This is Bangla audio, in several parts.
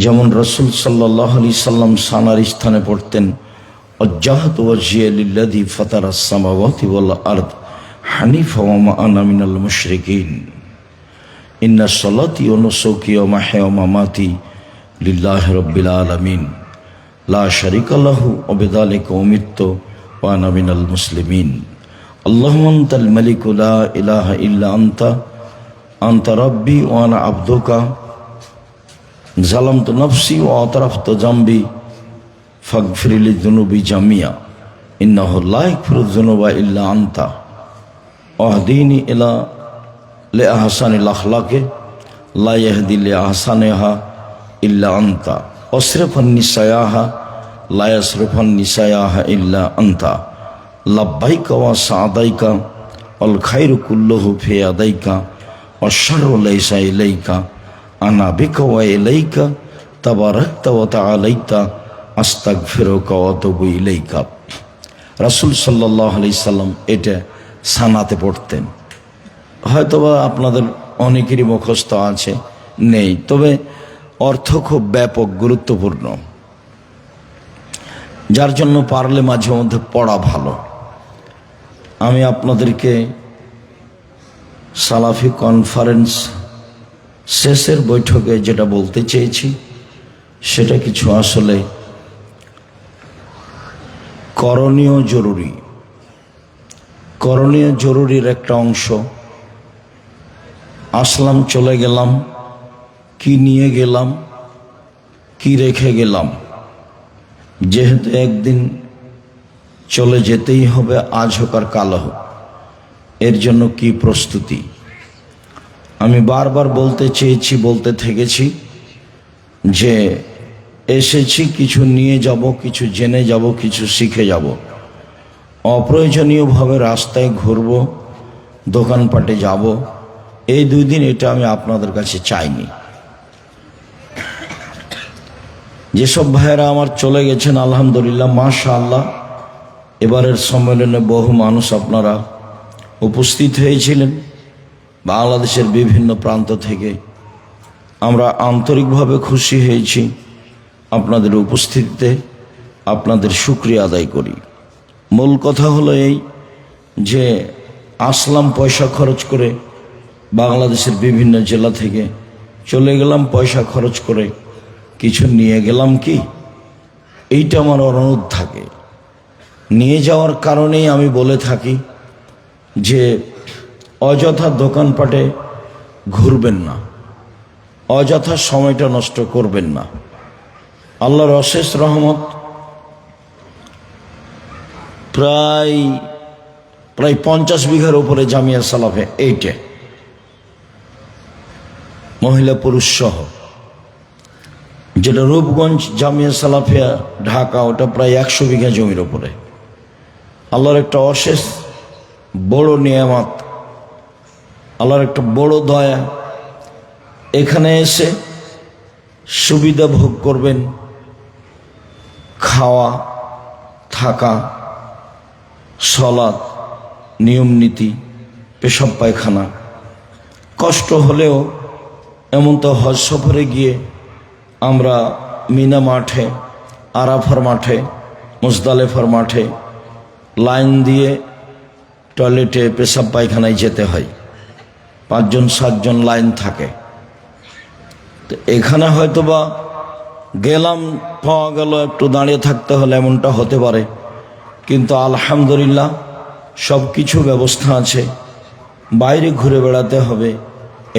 যেমন রাসূল সাল্লাল্লাহু আলাইহি সাল্লাম সানার স্থানে পড়তেন, ওয়াজ্জাহতু ওয়াজহিয়া লিল্লাযী ফাতারাস সামাওয়াতি ওয়াল আরদ হানিফা ওয়া মা আনা মিনাল মুশরিকিন। ইন্না সলাতি ওয়া নুসুকি ওয়া মাহইয়া ওয়া মামাতি লিল্লাহি রাব্বিল আলামিন লা শারীকা লাহু ওয়া বিযালিকা উমিরতু ওয়া আনা মিনাল মুসলিমিন। আল্লাহুম্মা আনতাল মালিকু লা ইলাহা ইল্লা আনতা রাব্বি ওয়া আনা আবদুকা যালামতু নাফসি ওয়া আতরাফতু যামবি ফাগফির লি যুনুবি জামিয়া ইন্নাহু লা ইয়াগফিরুয যুনুবা ইল্লা আনতা ওয়াহদিনি ইলা লিআহসানিল আখলাকি লা ইয়াহদি লিআহসানিহা ইল্লা আনতা ওয়াসরিফান নিসায়াহা লা ইয়াসরিফান নিসায়াহা ইল্লা আনতা লাব্বাইকা ওয়া সাদাইকা ওয়াল খায়রু কুল্লুহু ফি ইয়াদাইকা ওয়াশ শাররু লাইসা ইলাইকা আনা বিকা ওয়া ইলাইকা তাবারাকতা ওয়া তাআলাইতা আস্তাগফিরুকা ওয়া আতুবু ইলাইকা। রাসূল সাল্লাল্লাহু আলাইহি সাল্লাম এটা সানাতে পড়তেন। হয়তোবা আপনাদের অনেকেরই মুখস্থ আছে, নেই, তবে অর্থ খুব ব্যাপক, গুরুত্বপূর্ণ, যার জন্য পারলে মাঝে মধ্যে পড়া ভালো। আমি আপনাদেরকে সালাফি কনফারেন্স শেষের বৈঠকে যেটা বলতে চেয়েছি সেটা কিছু আসলে করণীয় জরুরির একটা অংশ। আসলাম, চলে গেলাম, কি নিয়ে গেলাম, কি রেখে গেলাম। যেহেতু একদিন চলে যেতেই হবে, আজ হোক আর কাল হোক, এর জন্য কি প্রস্তুতি। আমি বারবার বলতে চেয়েছি, বলতে থেকেছি যে এসেছি কিছু নিয়ে যাব, কিছু জেনে যাব, কিছু শিখে যাব। অপ্রয়োজনীয়ভাবে রাস্তায় ঘুরব, দোকানপাটে যাব, এই 2 দিন এটা আমি আপনাদের কাছে চাইনি। যেসব ভাইয়েরা আমার চলে গেছেন, আলহামদুলিল্লাহ, মাশাআল্লাহ, এবারের সম্মেলনে বহু মানুষ আপনারা উপস্থিত হয়েছিলেন বাংলাদেশের বিভিন্ন প্রান্ত থেকে। আমরা আন্তরিকভাবে খুশি হয়েছি আপনাদের উপস্থিতিতে, আপনাদের শুকরিয়া আদায় করি। মূল কথা হলো এই যে আসলাম পয়সা খরচ করে, বাংলাদেশের বিভিন্ন জেলা থেকে চলে গেলাম পয়সা খরচ করে, কিছু নিয়ে গেলাম কি, এইটা আমার অনুরোধ থাকে। নিয়ে যাওয়ার কারণেই আমি বলে থাকি যে অযথা দোকানপাটে ঘুরবেন না, অযথা সময়টা নষ্ট করবেন না। আল্লাহর অশেষ রহমত, প্রায় 50 বিঘার উপরে জামিয়া সালাফে, এইটা মহিলা পুরুষ সহ, যেটা রূপগঞ্জ জামিয়া সালাফিয়া ঢাকা, ওটা প্রায় 100 বিঘা জমির উপরে। আল্লাহর একটা অশেষ বড় নিয়ামত, আল্লাহর একটা বড় দয়া। এখানে এসে সুবিধা ভোগ করবেন, খাওয়া, থাকা, সালাত, নিয়ম নীতি, পেশাব পায়খানা। কষ্ট হলেও, এমন তো হজ সফরে গিয়ে আমরা মিনা মাঠে, আরাফার মাঠে, মুজদালেফার মাঠে লাইন দিয়ে টয়লেটে, পেশাব পায়খানায় যেতে হয়, 5জন 7জন লাইন থাকে। তো এখানে হয়তোবা গেলাম, পাওয়া গেল, একটু দাঁড়িয়ে থাকতে হলে, এমনটা হতে পারে, কিন্তু আলহামদুলিল্লাহ সব কিছু ব্যবস্থা আছে। বাইরে ঘুরে বেড়াতে হবে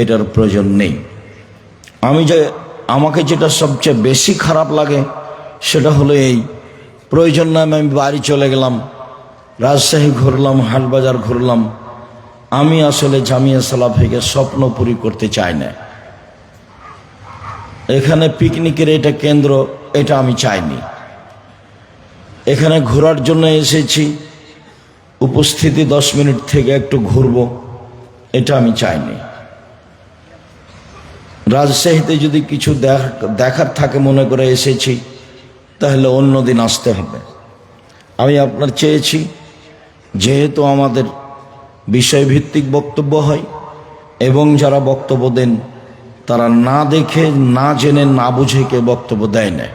এটার প্রয়োজন নেই। আমাকে যেটা সবচেয়ে বেশি খারাপ লাগে সেটা হলো এই, প্রয়োজন না আমি বাড়ি চলে গেলাম, রাজশাহী ঘুরলাম, হাটবাজার ঘুরলাম। আমি আসলে জামিয়া সালাফিকে স্বপ্ন পুরি করতে চাই না। এখানে পিকনিকের এটা কেন্দ্র, এটা আমি চাইনি। এখানে ঘোরার জন্য এসেছি, উপস্থিতি 10 মিনিট থেকে একটু ঘুরবো, এটা আমি চাইনি। রাজশাহীতে যদি কিছু দেখার থাকে মনে করে এসেছি, তাহলে অন্য দিন আসতে হবে। আমি আপনার চেয়েছি, যেহেতু আমাদের বিষয়ভিত্তিক বক্তব্য হয় এবং যারা বক্তব্য দেন তারা না দেখে, না জেনে, না বুঝে কেউ বক্তব্য দেয় না।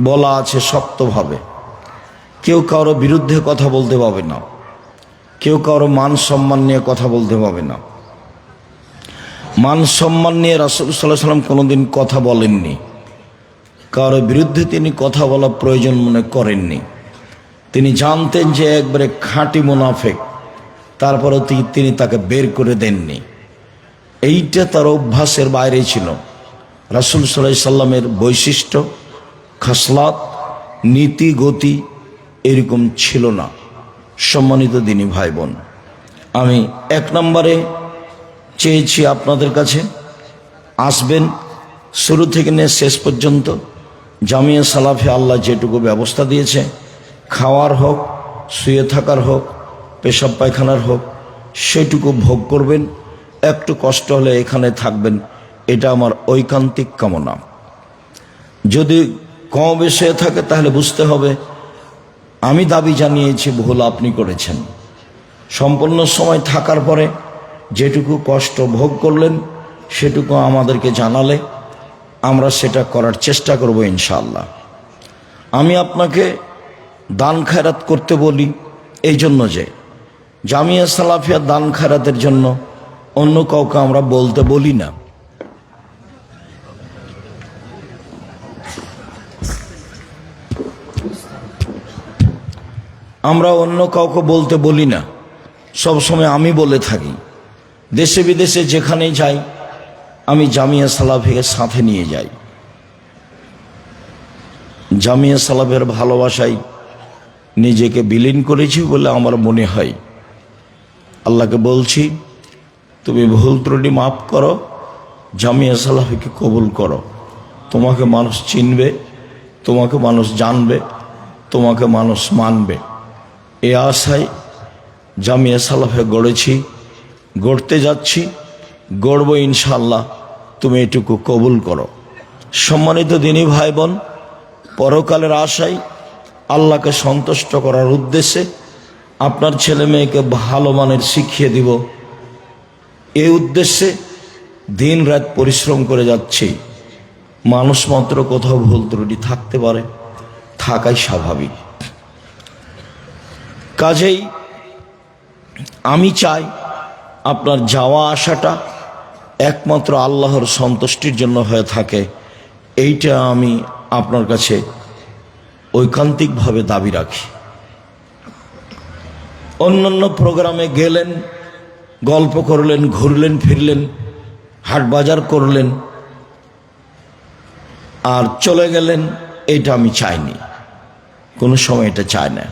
বলা আছে শক্তভাবে, কেউ কারো বিরুদ্ধে কথা বলতে পাবে না, কেউ কারো মান সম্মান নিয়ে কথা বলতে পাবে না। মান সম্মান নিয়ে রাসূল সাল্লাল্লাহু আলাইহি ওয়াসাল্লাম কোনোদিন কথা বলেননি, কারো বিরুদ্ধে তিনি কথা বলা প্রয়োজন মনে করেননি। তিনি জানতেন যে একবারে খাঁটি মুনাফিক, তারপরেও তিনি তাকে বের করে দেননি। এইটা তার অভ্যাসের বাইরে ছিল। রাসূল সাল্লাল্লাহু আলাইহি সাল্লামের বৈশিষ্ট্য, খাসলাত, নীতি, গতি এরকম ছিল না। সম্মানিত দিনী ভাই বোন, আমি এক নম্বরে চেয়েছি আপনাদের কাছে আসবেন, শুরু থেকে নিয়ে শেষ পর্যন্ত জামিয়া সালাফিয়া আল্লাহ যেটুকু ব্যবস্থা দিয়েছে, খাওয়ার হোক, শুয়ে থাকার হোক, পেশাব পায়খানার হোক, সেটুকু ভোগ করবেন। একটু কষ্ট হলে এখানে থাকবেন, এটা আমার ঐকান্তিক কামনা। যদি কম বেশি হয়ে থাকে তাহলে বুঝতে হবে আমি দাবি জানিয়েছি, ভুল আপনি করেছেন। সম্পূর্ণ সময় থাকার পরে যেটুকু কষ্ট ভোগ করলেন সেটুকু আমাদেরকে জানালে আমরা সেটা করার চেষ্টা করব ইনশাআল্লাহ। আমি আপনাকে দান খায়রাত করতে বলি এই জন্য যে জামিয়া সালাফিয়া দান খায়রাতের জন্য অন্য কাউকে আমরা বলতে বলি না। আমরা অন্য কাউকে বলতে বলি না, সবসময় আমি বলে থাকি। দেশে বিদেশে যেখানেই যাই আমি জামিয়া সালাফিকে সাথে নিয়ে যাই। জামিয়া সালাফের ভালোবাসায় নিজেকে বিলীন করেছি বলে আমার মনে হয়। আল্লাহকে বলছি, তুমি ভুল ত্রুটি মাফ করো, জামিয়া সালাফিকে কবুল করো। তোমাকে মানুষ চিনবে, তোমাকে মানুষ জানবে, তোমাকে মানুষ মানবে। এ আশায় জামিয়া সালাফে গড়েছি, গড়তে যাচ্ছি, গড়ব ইনশাআল্লাহ। তুমি এটুকু কবুল করো। সম্মানিত দিনী ভাই বোন, পরকালের আশায় আল্লাহকে সন্তুষ্ট করার উদ্দেশ্যে আপনার ছেলে মেয়েকে ভালো মানের শিখিয়ে দিব, এই উদ্দেশ্যে দিন রাত পরিশ্রম করে যাচ্ছি। মানুষ মাত্র কোথাও ভুল ত্রুটি থাকতে পারে, থাকাই স্বাভাবিক। কাজেই আমি চাই আপনার যাওয়া আসাটা একমাত্র আল্লাহর সন্তুষ্টির জন্য হয়ে থাকে, এইটা আমি আপনার কাছে ঐকান্তিকভাবে দাবি রাখি। অন্যান্য প্রোগ্রামে গেলেন, গল্প করলেন, ঘুরলেন ফিরলেন, হাট বাজার করলেন আর চলে গেলেন, এটা আমি চাইনি, কোনো সময় এটা চাই না।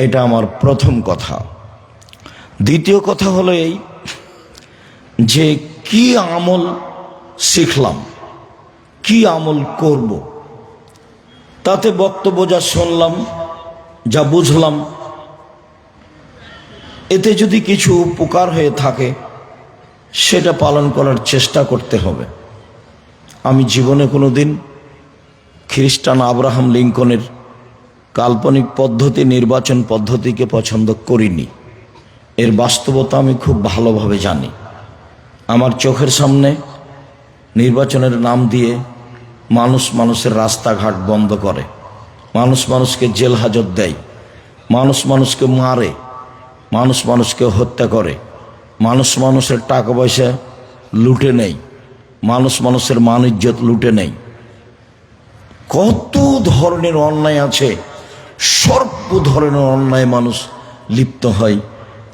এটা আমার প্রথম কথা। দ্বিতীয় কথা হলো এই যে কি আমল শিখলাম, কি আমল করব, তাতে বক্তব্য যা শুনলাম, যা বুঝলাম, এতে যদি কিছু উপকার হয়ে থাকে সেটা পালন করার চেষ্টা করতে হবে। আমি জীবনে কোনো দিন খ্রিস্টান আব্রাহাম লিঙ্কনের কাল্পনিক পদ্ধতি, নির্বাচন পদ্ধতিকে পছন্দ করিনি। এর বাস্তবতা আমি খুব ভালোভাবে জানি। আমার চোখের সামনে নির্বাচনের নাম দিয়ে মানুষ মানুষের রাস্তাঘাট বন্ধ করে, মানুষ মানুষকে জেল হাজত দেয়, মানুষ মানুষকে মারে, মানুষ মানুষকে হত্যা করে, মানুষ মানুষের টাকা পয়সা লুটে নেয়, মানুষ মানুষের মান ইজ্জত লুটে নেয়। কত ধরনের অন্যায় আছে, সর্ব ধরনের অন্যায় মানুষ লিপ্ত হয়।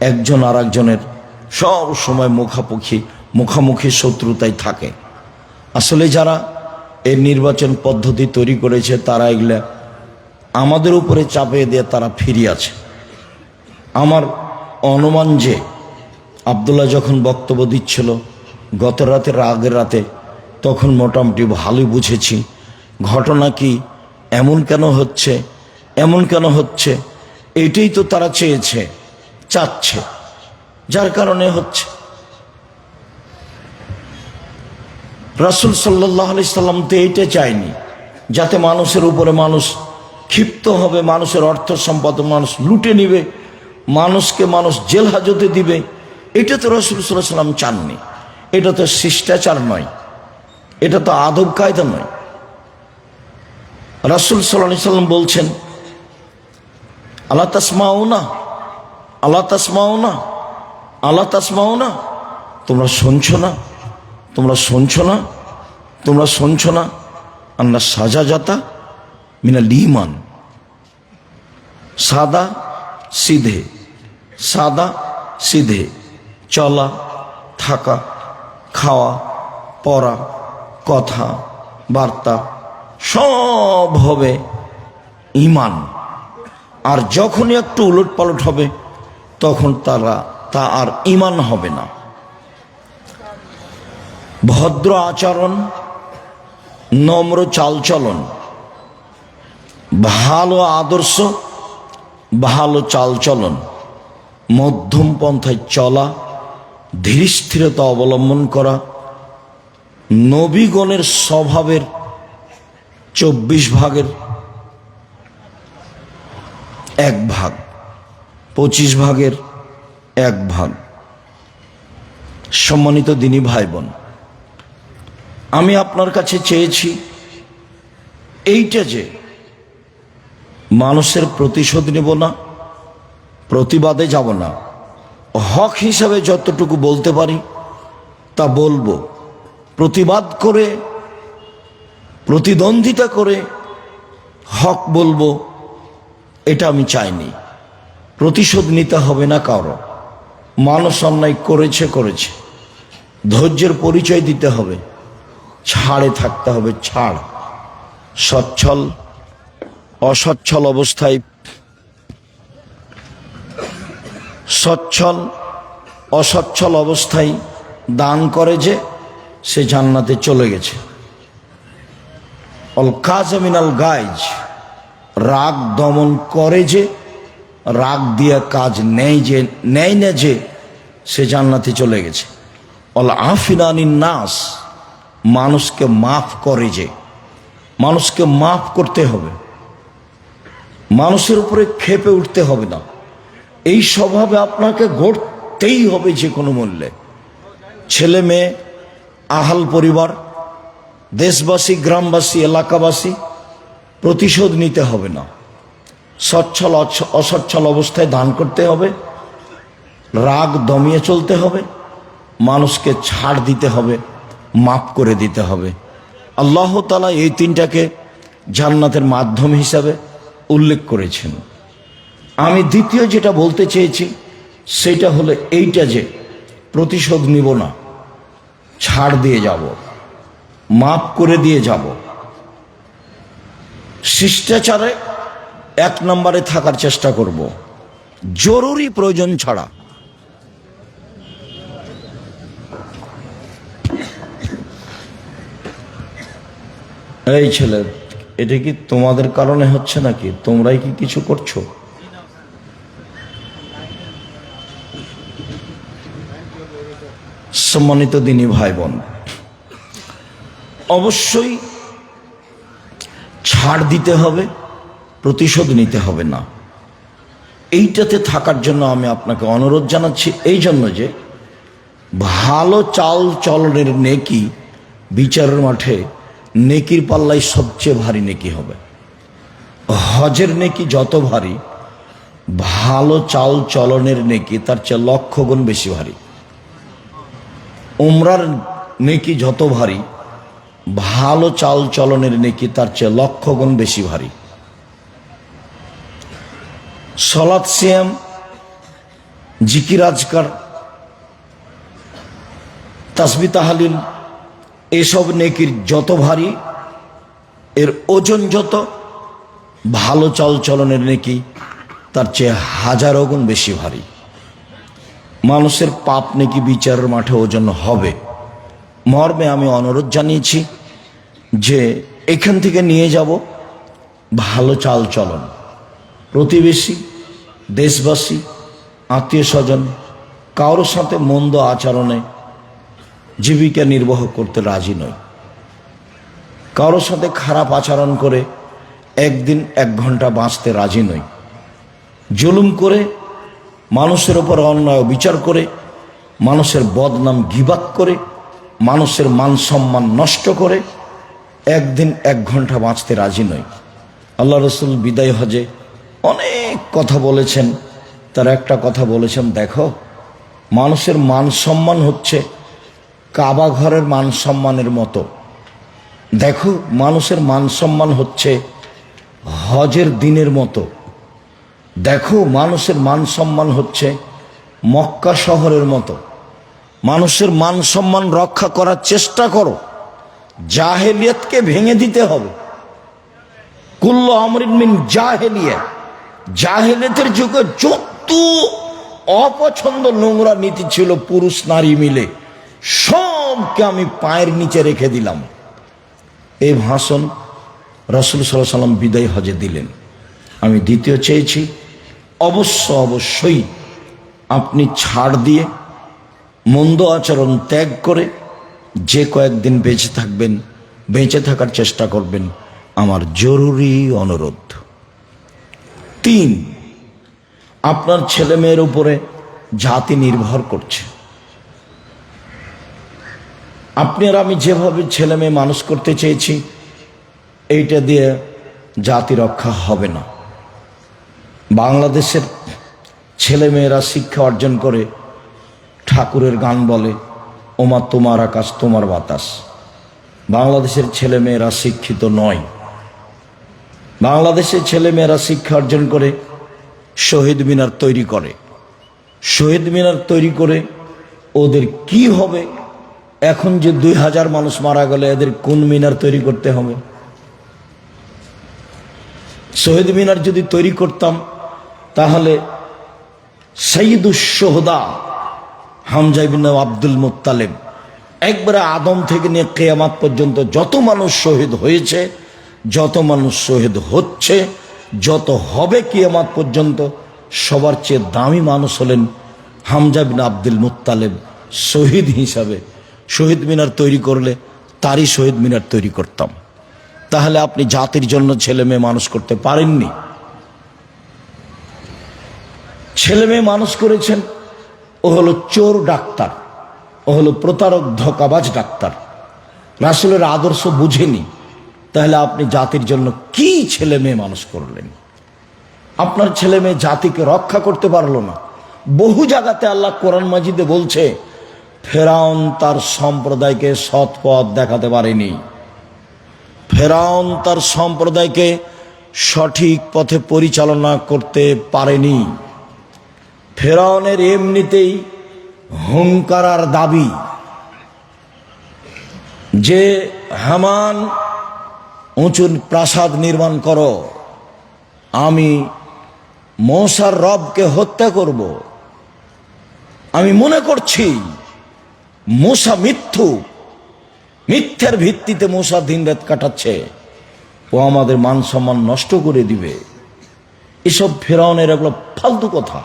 একজন আর একজনের সব সময় মুখামুখি শত্রুতায় থাকে। আসলে যারা এই নির্বাচন পদ্ধতি তৈরি করেছে তারা এগুলা আমাদের উপরে চাপিয়ে দিয়ে তারা ফিরিয়ে আছে। আমার অনুমান যে আব্দুল্লাহ যখন বক্তব্য দিচ্ছিল গত রাতের আগের রাতে, তখন মোটামুটি ভালোই বুঝেছি ঘটনা কি, এমন কেন হচ্ছে, এমন কেন হচ্ছে। এটাই তো তারা চাচ্ছে, যার কারণে হচ্ছে। রাসূল সাল্লাল্লাহু আলাইহি সাল্লাম তো এইটা চায়নি, যাতে মানুষের উপরে মানুষ ক্ষিপ্ত হবে, মানুষের অর্থ সম্পদ মানুষ লুটে নিবে, মানুষকে মানুষ জেল হাজতে দিবে। এটা তো রাসূল সাল্লাল্লাহু আলাইহি সাল্লাম চাননি। এটা তো শিষ্টাচার নয়, এটা তো আদব কায়দা নয়। রাসূল সাল্লাল্লাহু আলাইহি সাল্লাম বলছেন, আলা তাসমাউনা, আলা তাসমাউনা, আলা তাসমাউনা, তোমরা শুনছো না, তোমরা শুনছো না, তোমরা শুনছো না, আন্না সাজাজাতা মিনাল ঈমান, সাদা সিধে, সাদা সিধে চলা, থাকা, খাওয়া, পড়া, কথা বার্তা সব হবে ঈমান। আর যখনই একটু উলট পালট হবে তখন তা আর ঈমান হবে না। ভদ্র আচরণ, নম্র চালচলন, ভালো আদর্শ, ভালো চালচলন, মধ্যম পন্থায় চলা, ধীরস্থিরতা অবলম্বন করা, নবীগণের স্বভাবের 24 ভাগের 1 ভাগ, 25 ভাগের 1 ভাগ। সম্মানিত দিনী ভাই বোন, আমি আপনার কাছে চেয়েছি এইটা যে মানুষের প্রতিশোধ নেব না, প্রতিবাদে যাব না, হক হিসাবে যতটুকু বলতে পারি তা বলবো। প্রতিবাদ করে, প্রতিদ্বন্দ্বিতা করে হক বলবো, এটা আমি চাইনি। প্রতিশোধ নিতে হবে না কারো। মানুষ অন্যায় করেছে, ধৈর্যের পরিচয় দিতে হবে, ছাড়ে থাকতে হবে, ছাড়। সচ্ছল অসচ্ছল অবস্থায়, সচ্ছল অসচ্ছল অবস্থায় দান করে যে সে জান্নাতে চলে গেছে। অল কাযমিনাল গাইজ, রাগ দমন করে যে, রাগ দিয়ে কাজ নেয় না যে সে জান্নাতে চলে গেছে। অল আফিনানিন নাস, মানুষকে মাফ করে যে, মানুষকে মাফ করতে হবে, মানুষের উপরে ক্ষেপে উঠতে হবে না। এই স্বভাবে আপনাকে গড়তেই হবে যে কোনো মূল্যে। ছেলে মেয়ে, আহাল পরিবার, দেশবাসী, গ্রামবাসী, এলাকাবাসী, প্রতিশোধ নিতে হবে না। সচ্ছল অসচ্ছল অবস্থায় দান করতে হবে, রাগ দমিয়ে চলতে হবে, মানুষকে ছাড় দিতে হবে, মাফ করে দিতে হবে। আল্লাহ তাআলা এই 3টাকে জান্নাতের মাধ্যম হিসাবে উল্লেখ করেছেন। আমি দ্বিতীয় যেটা বলতে চেয়েছি সেটা হলো এইটা যে প্রতিশোধ নিব না, ছাড় দিয়ে যাব, মাফ করে দিয়ে যাব। শিষ্টাচারে 1 নম্বরে থাকার চেষ্টা করব, জরুরি প্রয়োজন ছাড়া। এই ছেলে, এটা কি তোমাদের কারণে হচ্ছে নাকি? তোমরাই কি কিছু করছো? সম্মানিত দিনী ভাই বোন, অবশ্যই ছাড় দিতে হবে, প্রতিশোধ নিতে হবে না। এইটাতে থাকার জন্য আমি আপনাকে অনুরোধ জানাচ্ছি, এই জন্য যে ভালো চাল চলনের নেকি বিচারের মাঠে নেকির পাল্লায় সবচেয়ে ভারী নেকি হবে। হজের নেকি যত ভারী, ভালো চাল চলনের নেকি তার চেয়ে 1,00,000 গুণ বেশি ভারী। উমরার নেকি যত ভারী, ভালো চাল চলনের নেকি তার চেয়ে 1,00,000 গুণ বেশি ভারী। সালাত, সিয়াম, জিকির আজকার, তাসবিহ তাহলিল, এসব নেকির যত ভারী, এর ওজন যত, ভালো চাল চলনের নেকি তার চেয়ে 1000 গুণ বেশি ভারী। মানুষের পাপ নেকি বিচারের মাঠে ওজন হবে মর্মে আমি অনুরোধ জানিয়েছি যে এখান থেকে নিয়ে যাব ভালো চাল চলন। প্রতিবেশী, দেশবাসী, আত্মীয় স্বজন কারোর সাথে মন্দ আচরণে জীবিকা নির্বাহ করতে রাজি নই। কারোর সাথে খারাপ আচরণ করে 1 দিন 1 ঘন্টা বাঁচতে রাজি নই। জুলুম করে, মানুষের উপর অন্যায় বিচার করে, মানুষের বদনাম গীবাত করে মানুষের মান সম্মান নষ্ট করে একদিন 1 ঘন্টা বাঁচতে রাজি নই। আল্লাহ রসুল বিদায় হজে অনেক কথা বলেছেন, তার একটা কথা বলেছেন, দেখো মানুষের মান সম্মান হচ্ছে কাবা ঘরের মান সম্মানের মতো, দেখো মানুষের মান সম্মান হচ্ছে হজের দিনের মতো, দেখো মানুষের মান সম্মান হচ্ছে মক্কা শহরের মতো। মানুষের মান সম্মান রক্ষা করার চেষ্টা করো, জাহেলিয়াতকে ভেঙে দিতে হবে। কুল্লু আমরিন মিন জাহেলিয়া, জাহেলিয়াতের যুগে যত অপছন্দ নোংরা নীতি ছিল পুরুষ নারী মিলে সবকে আমি পায়ের নিচে রেখে দিলাম। এই ভাষণ রাসূল সাল্লাল্লাহু আলাইহি ওয়াসাল্লাম বিদায় হজে দিলেন। আমি দ্বিতীয় চেয়েছি, অবশ্যই আপনি ছাড় দিয়ে মন্দ আচরণ ত্যাগ করে যে কয়েকদিন বেঁচে থাকবেন, বেঁচে থাকার চেষ্টা করবেন, আমার জরুরি অনুরোধ। 3, আপনার ছেলে মেয়ের উপরে জাতি নির্ভর করছে। আপনি আর আমি যেভাবে ছেলে মেয়ে মানুষ করতে চেয়েছি, এইটা দিয়ে জাতি রক্ষা হবে না। বাংলাদেশের ছেলে মেয়েরা শিক্ষা অর্জন করে ঠাকুরের গান বলে, ওমা তোমার আকাশ তোমার বাতাস। বাংলাদেশের ছেলে মেয়েরা শিক্ষিত নয়। বাংলাদেশের ছেলে মেয়েরা শিক্ষা অর্জন করে শহীদ মিনার তৈরি করে। শহীদ মিনার তৈরি করে ওদের কি হবে? এখন যে 2000 মানুষ মারা গেলে এদের কোন মিনার তৈরি করতে হবে? শহীদ মিনার যদি তৈরি করতাম তাহলে সাইয়্যিদুশ শুহাদা হামজা ইবনে আব্দুল মুত্তালিব একবারে আদম থেকে নিয়ে কিয়ামত পর্যন্ত যত মানুষ শহীদ হয়েছে, যত মানুষ শহীদ হচ্ছে, যত হবে কিয়ামত পর্যন্ত, সবার চেয়ে দামি মানুষ হলেন হামজা ইবনে আব্দুল মুত্তালিব। শহীদ হিসাবে শহীদ মিনার তৈরি করলে তারই শহীদ মিনার তৈরি করতাম। তাহলে আপনি জাতির জন্য ছেলে মেয়ে মানুষ করতে পারেননি। ছেলে মেয়ে মানুষ করেছেন, ও হলো চোর ডাক্তার, ও হলো প্রতারক ধোঁকাবাজ ডাক্তার, রাসূলের আদর্শ বুঝেনি। তাহলে আপনি জাতির জন্য কি ছেলে মেয়ে মানুষ করলেন? আপনার ছেলে মেয়ে জাতিকে রক্ষা করতে পারলো না। বহু জায়গাতে আল্লাহ কোরআন মাজিদে বলছে, ফেরাউন তার সম্প্রদায়কে সৎ পথ দেখাতে পারেনি, ফেরাউন তার সম্প্রদায়কে সঠিক পথে পরিচালনা করতে পারেনি। ফেরাউনের এমনিতেই হুঙ্কার আর দাবি যে হামান উঁচু প্রাসাদ নির্মাণ করো, আমি মূসার রবকে হত্যা করব। আমি মনে করছি মূসা মিথ্যার ভিত্তিতে মূসা দিনরাত কাটাচ্ছে, ও আমাদের মান সম্মান নষ্ট করে দিবে। এসব ফেরাউনের এগুলো ফালতু কথা।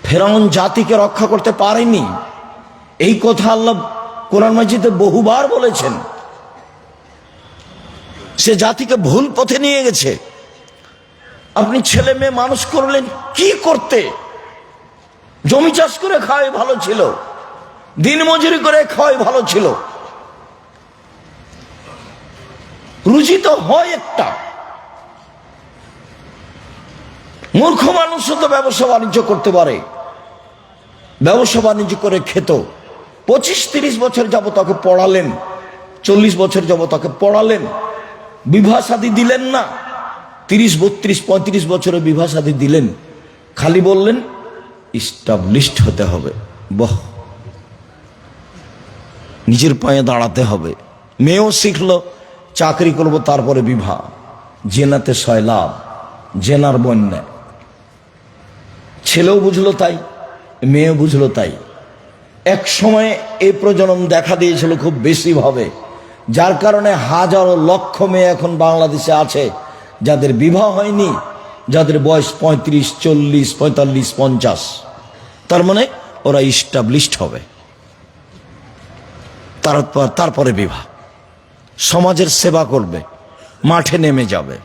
ফেরাউন জাতিকে রক্ষা করতে পারেনি, এই কথা আল্লাহ কোরআন মাজিদে বহুবার বলেছেন। সে জাতিকে ভুল পথে নিয়ে গেছে। আপনি ছেলে মেয়ে মানুষ করলেন কি করতে? জমি চাষ করে খাওয়াই ভালো ছিল, দিন মজুরি করে খাওয়াই ভালো ছিল। রুজি তো হয় একটা। মূর্খ মানুষও তো ব্যবসা বাণিজ্য করতে পারে, ব্যবসা বাণিজ্য করে খেত। 25-30 বছর যাবত তাকে পড়ালেন, 40 বছর যাবত তাকে পড়ালেন, বিবাহ শাদী দিলেন না। 30-32-35 বছরে বিবাহ শাদী দিলেন, খালি বললেন ইস্টাবলিশড হতে হবে। বাহ, নিজের পায়ে দাঁড়াতে হবে। মেয়েও শিখলো চাকরি করব, তারপরে বিবাহ। জেনাতে সয়লাভ, জেনার বন্যা। ছেলেও বুঝলো তাই, মেয়েও বুঝলো তাই। এক সময় এই প্রজনন দেখা দিয়েছিল খুব বেশি ভাবে, যার কারণে হাজারো লক্ষ মেয়ে এখন বাংলাদেশে আছে যাদের বিবাহ হয়নি, যাদের বয়স 35, 40, 45, 50। তার মানে ওরা ইস্টাবলিশড হবে, তারপরে বিবাহ। সমাজের সেবা করবে, মাঠে নেমে যাবে।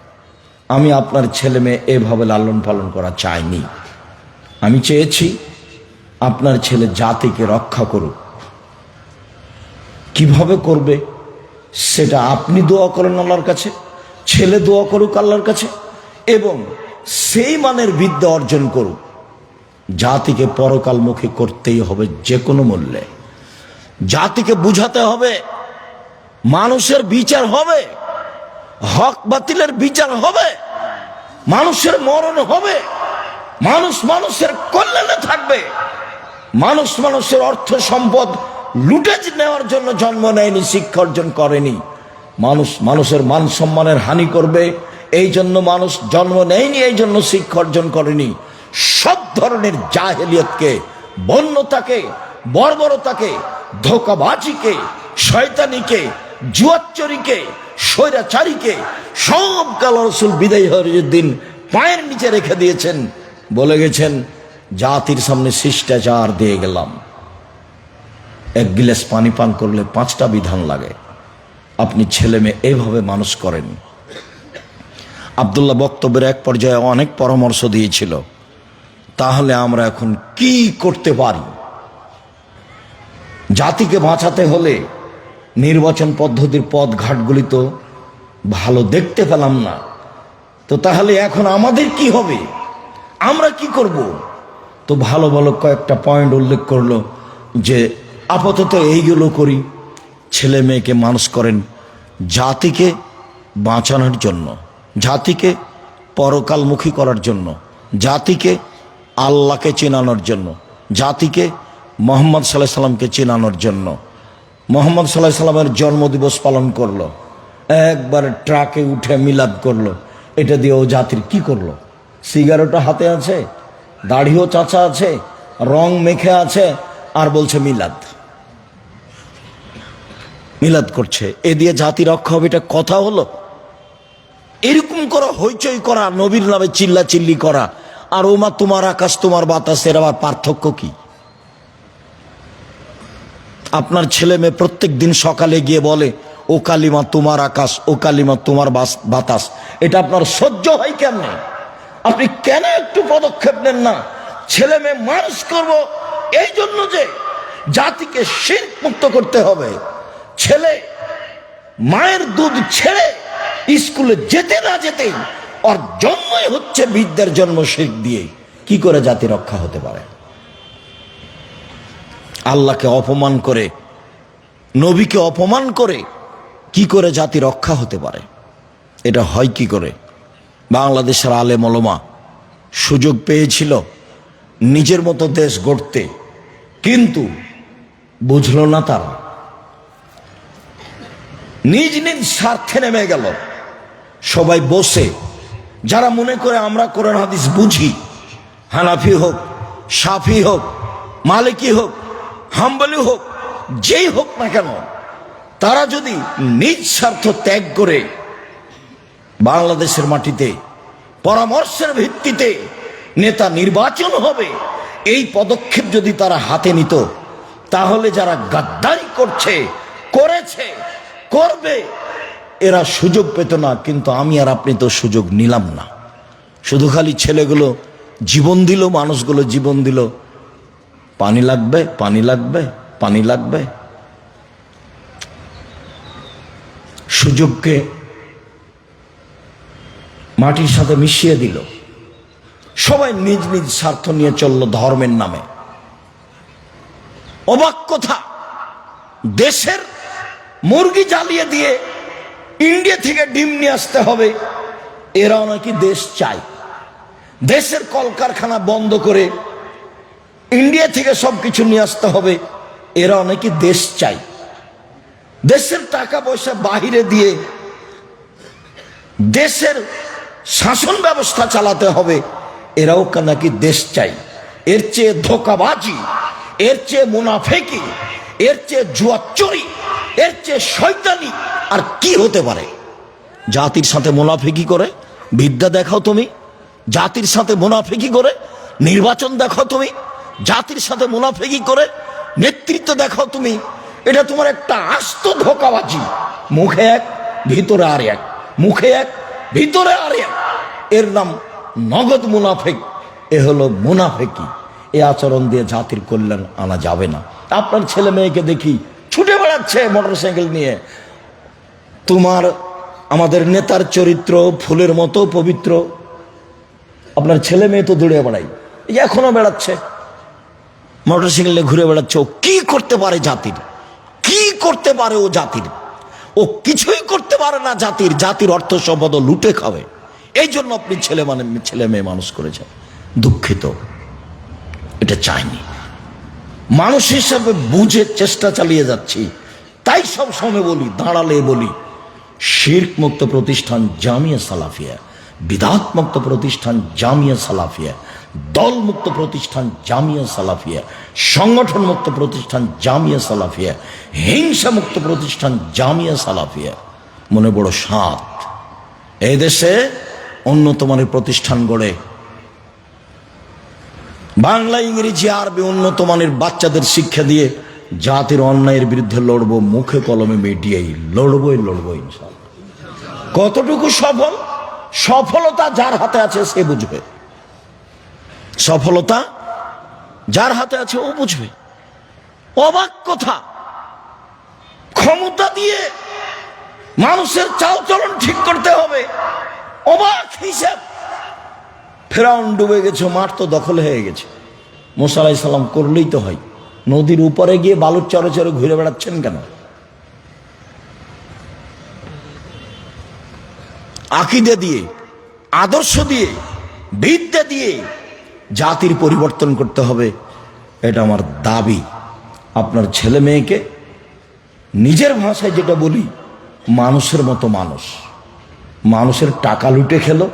আমি আপনার ছেলে মেয়ে এভাবে লালন পালন করা চাইনি। আমি চেয়েছি আপনার ছেলে জাতিকে রক্ষা করুক। কিভাবে করবে সেটা আপনি দোয়া করেন আল্লাহর কাছে, ছেলে দোয়া করুক আল্লাহর কাছে, এবং সেই মানের বিদ্যা অর্জন করুক। জাতিকে পরকালমুখী করতেই হবে যে কোনো মূল্যে। জাতিকে বুঝাতে হবে মানুষের বিচার হবে, হক বাতিলের বিচার হবে, মানুষের মরণ হবে, মানুষ মানুষের কল্যাণে থাকবে। মানুষ মানুষের অর্থ সম্পদ লুটে নেওয়ার জন্য জন্ম নেয়নি, শিক্ষা অর্জন করেনি। মানুষ মানুষের মান সম্মানের হানি করবে এই জন্য মানুষ জন্ম নেয়নি, এই জন্য শিক্ষা অর্জন করেনি। সব ধরনের জাহেলিয়তকে, বন্যতাকে, বর্বরতাকে, ধোঁকাবাজিকে, শয়তানিকে, জুয়াচ্চরিকে, স্বৈরাচারীকে সব আল্লাহ রাসূল বিদায় হওয়ার দিন পায়ের নিচে রেখে দিয়েছেন। বলে গেছেন, জাতির সামনে শিষ্টাচার দিয়ে গেলাম। এক গিলাস পানি পান করলে 5টা বিধান লাগে। আপনি ছেলে মেয়ে এভাবে মানুষ করেন। আব্দুল্লাহ বক্তব্যের এক পর্যায়ে অনেক পরামর্শ দিয়েছিল। তাহলে আমরা এখন কি করতে পারি? জাতিকে বাঁচাতে হলে নির্বাচন পদ্ধতির পথ ঘাটগুলি তো ভালো দেখতে পেলাম না, তো তাহলে এখন আমাদের কি হবে, আমরা কি করব? তো ভালো ভালো কয়েকটা পয়েন্ট উল্লেখ করলো যে আপাতত এইগুলো করি। ছেলে মেয়েকে মানুষ করেন জাতিকে বাঁচানোর জন্য, জাতিকে পরকালমুখী করার জন্য, জাতিকে আল্লাহকে চেনানোর জন্য, জাতিকে মোহাম্মদ সাল্লাল্লাহু আলাইহি সাল্লামকে চেনানোর জন্য। মোহাম্মদ সাল্লাল্লাহু আলাইহি সাল্লামের জন্মদিবস পালন করলো, একবার ট্রাকে উঠে মিলাদ করলো। এটা দিয়ে ও জাতির কি করলো? সিগারেটও হাতে আছে, দাড়িও চাচা আছে, রং মেখে আছে, আর বলছে মিলাদ। মিলাদ করছে, এ দিয়ে জাতি রক্ষা হবে? এটা কথা হলো? এরকম করা, হইচই করা, নবীর নামে চিল্লা চিল্লি করা, আর ওমা তোমার আকাশ তোমার বাতাস, এর আবার পার্থক্য কি? আপনার ছেলে মেয়ে প্রত্যেক দিন সকালে গিয়ে বলে, ও কালিমা তোমার আকাশ, ও কালিমা তোমার বাতাস। এটা আপনার সহ্য হয় কেমনে? আপনি কেন একটু পদক্ষেপ নেন না? ছেলে মেয়ে মানুষ করব এই জন্য যে জাতিকে শিরক মুক্ত করতে হবে। ছেলে মায়ের দুধ ছেড়ে স্কুলে যেতে না যেতেই ওর জন্মই হচ্ছে বিদ্যার জন্ম শিরক দিয়ে। কি করে জাতি রক্ষা হতে পারে? আল্লাহকে অপমান করে, নবীকে অপমান করে কি করে জাতি রক্ষা হতে পারে? এটা হয় কি করে? বাংলাদেশের আলেম ওলামা সুযোগ পেয়েছিল নিজের মতো দেশ গড়তে, কিন্তু বুঝলো না তারা, নিজ নিজ স্বার্থে নেমে গেল। সবাই বসে, যারা মনে করে আমরা কোরআন হাদিস বুঝি, হানাফি হোক, শাফি হোক, মালিকি হোক, হাম্বলি হোক, যেই হোক না কেন, তারা যদি নিজ স্বার্থ ত্যাগ করে বাংলাদেশের মাটিতে পরামর্শের ভিত্তিতে নেতা নির্বাচন হবে, এই পদক্ষেপ যদি তারা হাতে নিত, তাহলে যারা গাদ্দারি করছে, করেছে, করবে, এরা সুযোগ পেত না। কিন্তু আমি আর আপনি তো সুযোগ নিলাম না। শুধু খালি ছেলেগুলো জীবন দিল, মানুষগুলো জীবন দিল, পানি লাগবে, পানি লাগবে, পানি লাগবে। সুযোগকে মাটির সাথে মিশিয়ে দিল। সবাই নিজ নিজ স্বার্থ নিয়ে চলল ধর্মের নামে। অবাক কথা, দেশের মুরগি জ্বালিয়ে দিয়ে ইন্ডিয়া থেকে ডিম নিয়ে আসতে হবে, এরাও নাকি দেশ চায়। দেশের কলকারখানা বন্ধ করে ইন্ডিয়া থেকে সবকিছু নিয়ে আসতে হবে, এরাও নাকি দেশ চায়। দেশের টাকা পয়সা বাহিরে দিয়ে দেশের শাসন ব্যবস্থা চালাতে হবে, এরাও নাকি দেশ চাই। এর চেয়ে ধোঁকাবাজি, এর চেয়ে মুনাফেকি, এর চেয়ে জুয়াচুরি, এর চেয়ে শয়তানি আর কি হতে পারে? জাতির সাথে মুনাফেকি করে বিদ্যা দেখাও তুমি, জাতির সাথে মুনাফেকি করে নির্বাচন দেখাও তুমি, জাতির সাথে মুনাফেকি করে নেতৃত্ব দেখাও তুমি। এটা তোমার একটা আস্ত ধোঁকাবাজি। মুখে এক, ভিতরে আর এক, মুখে এক, ভিতরে আর এক। এর নাম নগদ মুনাফেক। এ হলো মুনাফেকি। এই আচরণ দিয়ে জাতির কল্যাণ আনা যাবে না। আপনার ছেলে মেয়েকে দেখি ছুটে বেড়াচ্ছে মোটরসাইকেল নিয়ে। তোমার আমাদের নেতার চরিত্র ফুলের মতো পবিত্র, আপনার ছেলে মেয়ে তো দৌড়ে বেড়াই, এখনো বেড়াচ্ছে মোটরসাইকেলে ঘুরে বেড়াচ্ছে। ও কি করতে পারে জাতির? কি করতে পারে ও জাতির? ও কিছুই করতে পারে না জাতির। জাতির অর্থ সম্পদ লুটে খাবে। এই জন্য আপনি ছেলে মেয়ে মানুষ করেছেন। দুঃখিত, এটা চাইনি। মানুষ হিসাবে বুঝে চেষ্টা চালিয়ে যাচ্ছি। তাই সব সময় বলি, দাঁড়ালে বলি, শিরক মুক্ত প্রতিষ্ঠান জামিয়া সালাফিয়া, বিদআত মুক্ত প্রতিষ্ঠান জামিয়া সালাফিয়া, দল মুক্ত প্রতিষ্ঠান জামিয়া সালাফিয়া, সংগঠন মুক্ত প্রতিষ্ঠান জামিয়া সালাফিয়া, হিংসা মুক্ত প্রতিষ্ঠান জামিয়া সালাফিয়া। মনে বড় সাত, এই দেশে উন্নত মানের প্রতিষ্ঠান গড়ে বাংলা, ইংরেজি, আরবি উন্নত মানের বাচ্চাদের শিক্ষা দিয়ে জাতির অন্যায়ের বিরুদ্ধে লড়বো। মুখে কলমে মিডিয়াই লড়বই ইনশাআল্লাহ। কতটুকু সফল? সফলতা যার হাতে আছে সে বুঝবে। সফলতা যার হাতে আছে ও বুঝবে। অবাক কথা, ক্ষমতা দিয়ে মানুষের চালচলন ঠিক করতে হবে, অবাক হিসাব। ফেরাউন ডুবে গেছে, মাঠ তো দখল হয়ে গেছে। মুসা আলাইহিস সালাম করলেই তো হয়। নদীর উপরে গিয়ে বালুর চরে চরে ঘুরে বেড়াচ্ছেন কেন? আকীদা দিয়ে, আদর্শ দিয়ে, বিদ্যা দিয়ে জাতির পরিবর্তন করতে হবে, এটা আমার দাবি। আপনার ছেলে মেয়েকে নিজের ভাষায় যেটা বলি, মানুষের মতো মানুষ। মানুষের টাকা লুটে খেলো,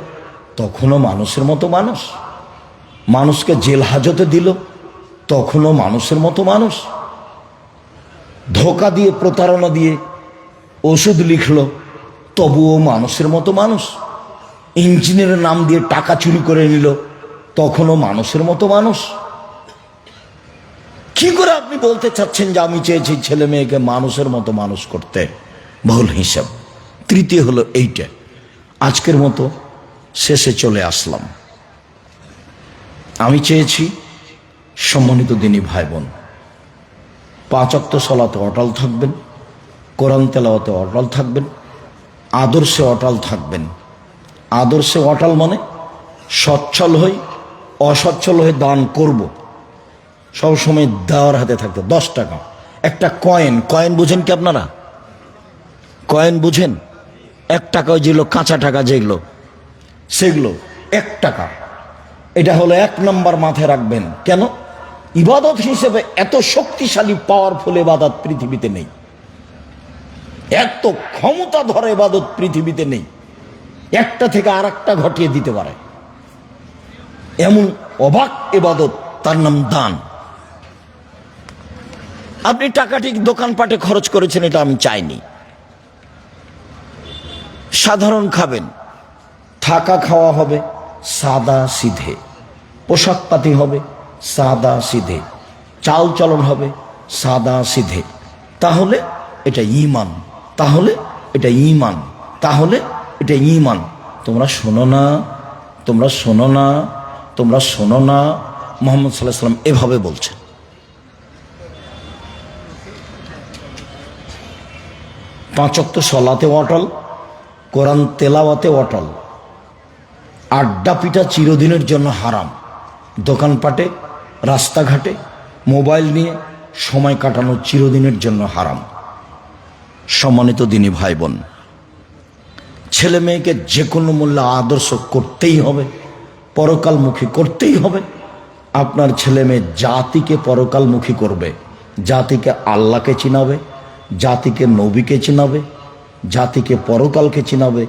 তখনও মানুষের মতো মানুষ। মানুষকে জেল হাজতে দিল, তখনও মানুষের মতো মানুষ। ধোকা দিয়ে, প্রতারণা দিয়ে ওষুধ লিখলো, তবুও মানুষের মতো মানুষ। ইঞ্জিনিয়ারের নাম দিয়ে টাকা চুরি করে নিল, তখনও মানুষের মতো মানুষ। কি করে আপনি বলতে চাচ্ছেন যে আমি চেয়েছি ছেলে মেয়েকে মানুষের মতো মানুষ করতে? ভুল হিসাব। তৃতীয় হলো এইটা। আজকের মতো শেষে চলে আসলাম। আমি চেয়েছি সম্মানিত দিনী ভাই বোন, 5 ওয়াক্ত সালাতে অটল থাকবেন, কোরআন তেলাওয়াতে অটল থাকবেন, আদর্শে অটল থাকবেন। আদর্শে অটল মানে সচ্ছল হই, অসচ্ছল হয়ে দান করব, সবসময় দেওয়ার হাতে থাকতে। 10 টাকা একটা কয়েন, কয়েন বুঝেন কি আপনারা? কয়েন বুঝেন? 1 টাকা, যেগুলো কাঁচা টাকা যেগুলো, সেগুলো 1 টাকা। এটা হলো 1 নম্বর, মাথায় রাখবেন। কেন? ইবাদত হিসেবে এত শক্তিশালী পাওয়ারফুল ইবাদত পৃথিবীতে নেই, এত ক্ষমতা ধরে ইবাদত পৃথিবীতে নেই। একটা থেকে আরেকটা ঘটিয়ে দিতে পারে এমন অবাক ইবাদত, তার নাম দান। আপনি টাকাটি দোকানপাটে খরচ করেছেন, এটা আমি চাইনি। সাধারণ খাবেন, থাকা খাওয়া হবে সাদা সিধে, পোশাক পাতি হবে সাদা সিধে, চাল চলন হবে সাদা সিধে। তাহলে এটা ঈমান, তাহলে এটা ঈমান, তাহলে এটা ঈমান। তোমরা শোনো না, তোমরা শোনো না, তোমরা শোনো না। মুহাম্মদ সাল্লাল্লাহু আলাইহি ওয়াসাল্লাম এভাবে বলছেন। 5 ওয়াক্ত সালাতে অটল, কোরআন তেলাওয়াতে অটল। আড্ডা পিটা চিরদিনের জন্য হারাম। দোকানপাটে, রাস্তাঘাটে মোবাইল নিয়ে সময় কাটানো চিরদিনের জন্য হারাম। সম্মানিত দিনী ভাই বোন, ছেলে মেয়েকে যে কোনো মূল্যে আদর্শ করতেই হবে, পরকালমুখী করতেই হবে। আপনার ছেলে মেয়ে জাতিকে পরকালমুখী করবে, জাতিকে আল্লাহকে চিনাবে, জাতিকে নবীকে চিনাবে, জাতিকে পরকালকে চিনাবে,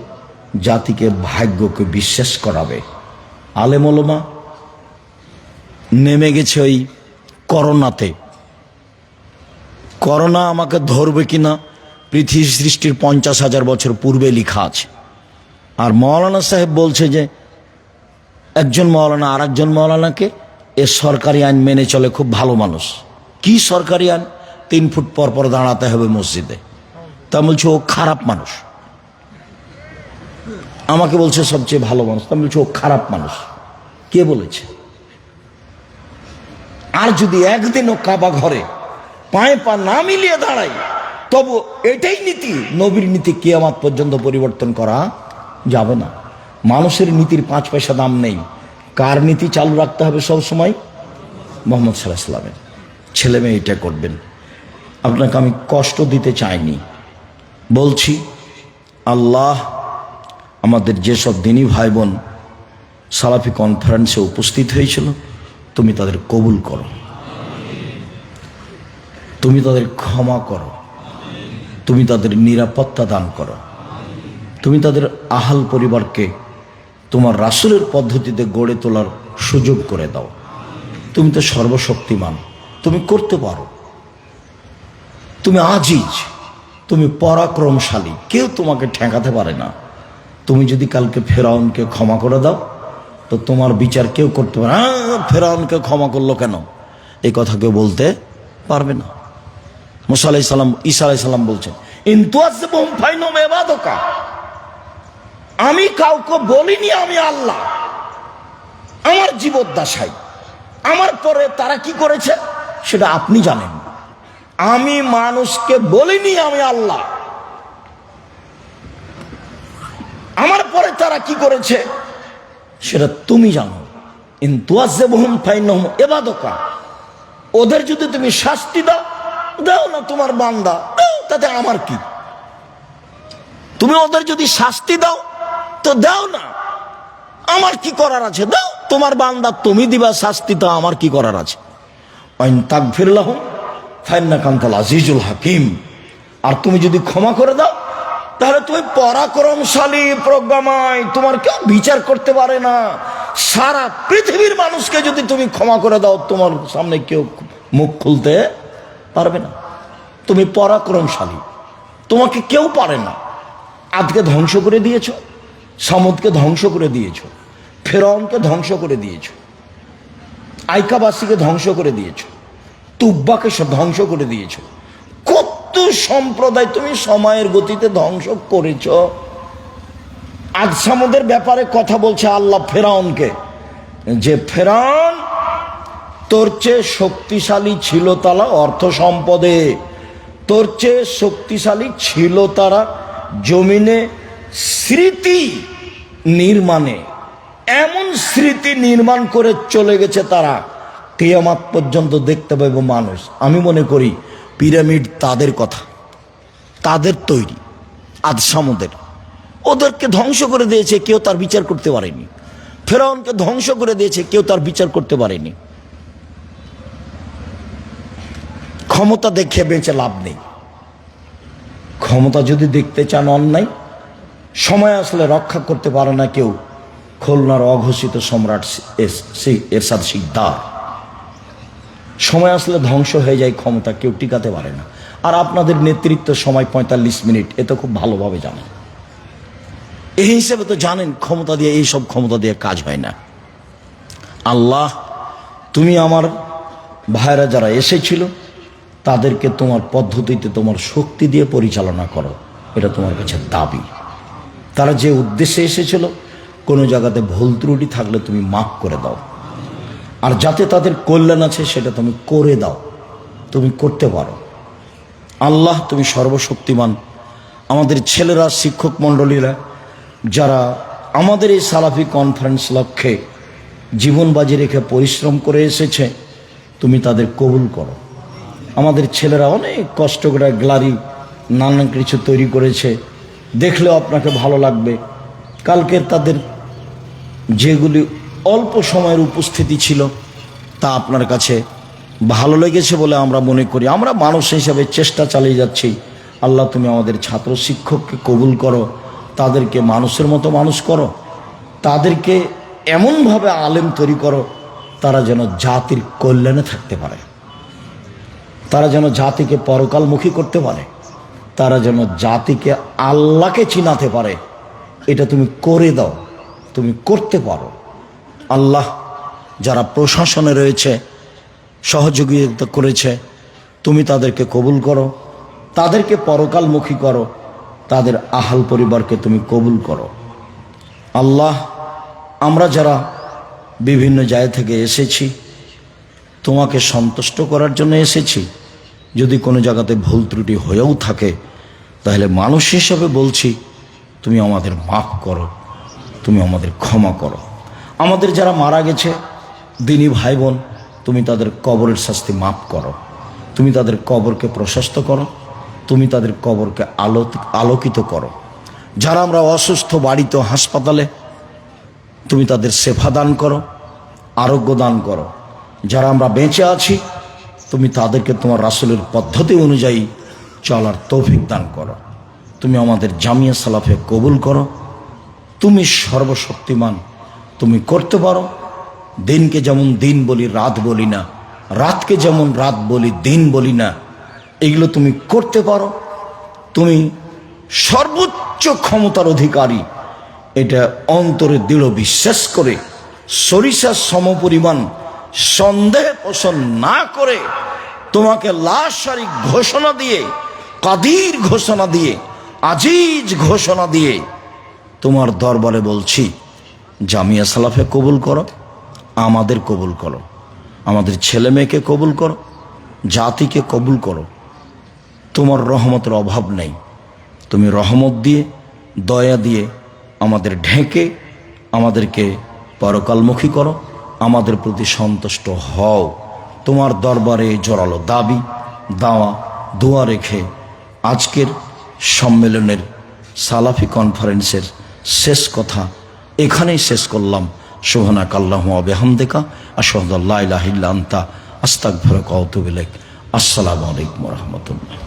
জাতিকে ভাগ্যকে বিশ্বাস করাবে। আলেম ওলামা নেমে গেছে ওই করোনাতে। করোনা আমাকে ধরবে কিনা পৃথিবী সৃষ্টির 50,000 বছর পূর্বে লেখা আছে। আর মৌলানা সাহেব বলছে যে একজন মৌলানা আর একজন মৌলানাকে এ সরকারি আইন মেনে চলে, খুব ভালো মানুষ। কি সরকারি আইন? 3 ফুট পর পর দাঁড়াতে হবে মসজিদে। তা বলছে ও খারাপ মানুষ। আমাকে বলছে সবচেয়ে ভালো মানুষ, তা বলছে ও খারাপ মানুষ। কে বলেছে? আর যদি একদিনও কাবা ঘরে পায়ে পা না মিলিয়ে দাঁড়াই, তবু এটাই নীতি, নবীর নীতি কিয়ামত পর্যন্ত পরিবর্তন করা যাবে না। মানুষের নীতির 5 পয়সা দাম নেই। কার নীতি চালু রাখতে হবে সব সময়? মুহাম্মদ সাল্লাল্লাহু আলাইহি ওয়াসাল্লামের। ছেলে মেয়ে এটা করবেন। আপনাকে আমি কষ্ট দিতে চাইনি, বলছি আল্লাহ আমাদের যেসব দিনী ভাই বোন সালাফি কনফারেন্সে উপস্থিত হয়েছিল, তুমি তাদের কবুল করো, তুমি তাদের ক্ষমা করো, তুমি তাদের নিরাপত্তা দান করো, তুমি তাদের আহাল পরিবারকে তোমার রাসূলের পদ্ধতিতে গড়ে তোলার সুযোগ করে দাও। তুমি তো সর্বশক্তিমান, তুমি করতে পারো, তুমি আজিজ, তুমি পরাক্রমশালী, কেউ তোমাকে ঠেকাতে পারে না। তুমি যদি কালকে ফেরাউনকে ক্ষমা করে দাও, তো তোমার বিচার কেউ করতে পারে না। ফেরাউনকে ক্ষমা করলো কেন, এই কথা কেউ বলতে পারবে না। মুসা আলাইহিস সালাম, ঈসা আলাইহিস সালাম বলছেন, ইনতুয়াসিবহুম ফাইনহুম ইবাদুকা, আমি কাউকে বলিনি আমি আল্লাহ, আমার জীবদ্দশায় আমার পরে তারা কি করেছে সেটা আপনি জানেন। আমি মানুষকে বলিনি আমি আল্লাহ, আমার পরে তারা কি করেছে সেটা তুমি জানো। ইনতুয়াসিবহুম ফাইনহুম ইবাদুকা, ওদের যদি তুমি শাস্তি দাও, দাও না, তোমার বান্দা, দাও, তাতে আমার কি? তুমি ওদের যদি শাস্তি দাও তো দাও না, আমার কি করার আছে? দাও, তোমার বান্দা, তুমি দিবা শাস্তি, তো আমার কি করার আছে? ওয়াইন তাগফির লাহুম ফাইন্নাকা আনতাল আজিজুল হাকিম, আর তুমি যদি ক্ষমা করে দাও, তাহলে তুমি পরাক্রমশালী, প্রজ্ঞাময়, তোমার কেউ বিচার করতে পারে না। সারা পৃথিবীর মানুষকে যদি তুমি ক্ষমা করে দাও, তোমার সামনে কেউ মুখ খুলতে পারবে না। তুমি পরাক্রমশালী, তোমাকে কেউ পারে না। আজকে ধ্বংস করে দিয়েছ, সামুদকে ধ্বংস করে দিয়েছ, ফেরাউনকে ধ্বংস করে দিয়েছ, আইকাবাসীকে ধ্বংস করে দিয়েছ, তুব্বাকে ধ্বংস করে দিয়েছ। কত সম্প্রদায় তুমি সময়ের গতিতে ধ্বংস করেছ। আজ সামুদের ব্যাপারে কথা বলছে আল্লাহ ফেরাউনকে, যে ফেরাউন তোর চেয়ে শক্তিশালী ছিল তারা অর্থ সম্পদে, তোর চেয়ে শক্তিশালী ছিল তারা জমিনে স্মৃতি নির্মাণে, এমন স্মৃতি নির্মাণ করে চলে গেছে তারা, কিয়ামত পর্যন্ত দেখতে পাবে মানুষ। আমি মনে করি পিরামিড তাদের কথা, তাদের তৈরি, আজ সামুদের। ওদেরকে ধ্বংস করে দিয়েছে, কেউ তার বিচার করতে পারেনি। ফেরাউনকে ধ্বংস করে দিয়েছে, কেউ তার বিচার করতে পারেনি। ক্ষমতা দেখে বেঁচে লাভ নেই। ক্ষমতা যদি দেখতে চান অন্যায়, সময় আসলে রক্ষা করতে পারে না কেউ। খুলনার অঘোষিত সম্রাট এরশাদ শিকদার, সময় আসলে ধ্বংস হয়ে যায় ক্ষমতা, কেউ টিকাতে পারে না। আর আপনাদের নেতৃত্ব সময় 45 মিনিট, এ তো খুব ভালোভাবে জানেন। এই হিসেবে তো জানেন ক্ষমতা দিয়ে, এইসব ক্ষমতা দিয়ে কাজ হয় না। আল্লাহ, তুমি আমার ভাইরা যারা এসেছিল তাদেরকে তোমার পদ্ধতিতে তোমার শক্তি দিয়ে পরিচালনা করো, এটা তোমার কাছে দাবি। তারা যে উদ্দেশ্যে এসেছিল, কোনো জায়গাতে ভুল ত্রুটি থাকলে তুমি মাফ করে দাও, আর যাতে তাদের কল্যাণ আছে সেটা তুমি করে দাও। তুমি করতে পারো আল্লাহ, তুমি সর্বশক্তিমান। আমাদের ছেলেরা, শিক্ষক মণ্ডলীরা যারা আমাদের এই সালাফি কনফারেন্স লক্ষ্যে জীবন বাজি রেখে পরিশ্রম করে এসেছে, তুমি তাদের কবুল করো। আমাদের ছেলেরা অনেক কষ্ট করে গ্যালারি নানান কিছু তৈরি করেছে, দেখলেও আপনাকে ভালো লাগবে। কালকে তাদের যেগুলি অল্প সময়ের উপস্থিতি ছিল তা আপনার কাছে ভালো লেগেছে বলে আমরা মনে করি। আমরা মানুষ হিসাবে চেষ্টা চালিয়ে যাচ্ছি। আল্লাহ, তুমি আমাদের ছাত্র শিক্ষককে কবুল করো, তাদেরকে মানুষের মতো মানুষ করো, তাদেরকে এমনভাবে আলেম তৈরি করো তারা যেন জাতির কল্যাণে থাকতে পারে, তারা যেন জাতিকে পরকালমুখী করতে পারে, তারা যেন জাতিকে আল্লাহকে চিনাতে পারে। এটা তুমি করে দাও, তুমি করতে পারো। আল্লাহ, যারা প্রশাসনে রয়েছে, সহযোগিতা করেছে, তুমি তাদেরকে কবুল করো, তাদেরকে পরকালমুখী করো, তাদের আহাল পরিবারকে তুমি কবুল করো। আল্লাহ, আমরা যারা বিভিন্ন জায়গা থেকে এসেছি, তোমাকে সন্তুষ্ট করার জন্য এসেছি। যদি কোনো জায়গাতে ভুল ত্রুটি হয়েও থাকে তাহলে মানুষ হিসাবে বলছি, তুমি আমাদের মাফ করো, তুমি আমাদের ক্ষমা করো। আমাদের যারা মারা গেছে দিনী ভাই বোন, তুমি তাদের কবরের শাস্তি মাফ করো, তুমি তাদের কবরকে প্রশস্ত করো, তুমি তাদের কবরকে আলোকিত করো। যারা আমরা অসুস্থ বাড়িতে হাসপাতালে, তুমি তাদের সেবা দান করো, আরোগ্য দান করো। যারা আমরা বেঁচে আছি, তুমি তাদেরকে তোমার রাসূলের পদ্ধতি অনুযায়ী চলার তৌফিক দান করো। তুমি আমাদের জামিয়া সালাফে কবুল করো। তুমি সর্বশক্তিমান, তুমি করতে পারো। দিনকে যেমন দিন বলি, রাত বলি না, রাতকে যেমন রাত বলি, দিন বলি না, এগুলো তুমি করতে পারো। তুমি সর্বোচ্চ ক্ষমতার অধিকারী, এটা অন্তরে দৃঢ় বিশ্বাস করে সরিষার সমপরিমাণ সন্দেহ পোষণ না করে তোমাকে লা শারিক ঘোষণা দিয়ে, কাদির ঘোষণা দিয়ে, আজিজ ঘোষণা দিয়ে তোমার দরবারে বলছি, জামিয়া সালাফে কবুল করো, আমাদের কবুল করো, আমাদের ছেলে মেয়েকে কবুল করো, জাতিকে কবুল করো। তোমার রহমতের অভাব নেই। তুমি রহমত দিয়ে, দয়া দিয়ে আমাদের ঢেকে আমাদেরকে পরকালমুখী করো, আমাদের প্রতি সন্তুষ্ট হও। তোমার দরবারে জোরালো দাবি, দাওয়া, দোয়া রেখে আজকের সম্মেলনের সালাফি কনফারেন্সের শেষ কথা এখানেই শেষ করলাম। সুবহানাকাল্লাহু ওয়া বিহামদিকা আশহাদু আল্লা ইলাহা ইল্লা আনতা আস্তাগফিরুকা ওয়া আতুবু ইলাইক। আসসালামু আলাইকুম ওয়া রাহমাতুল্লাহ।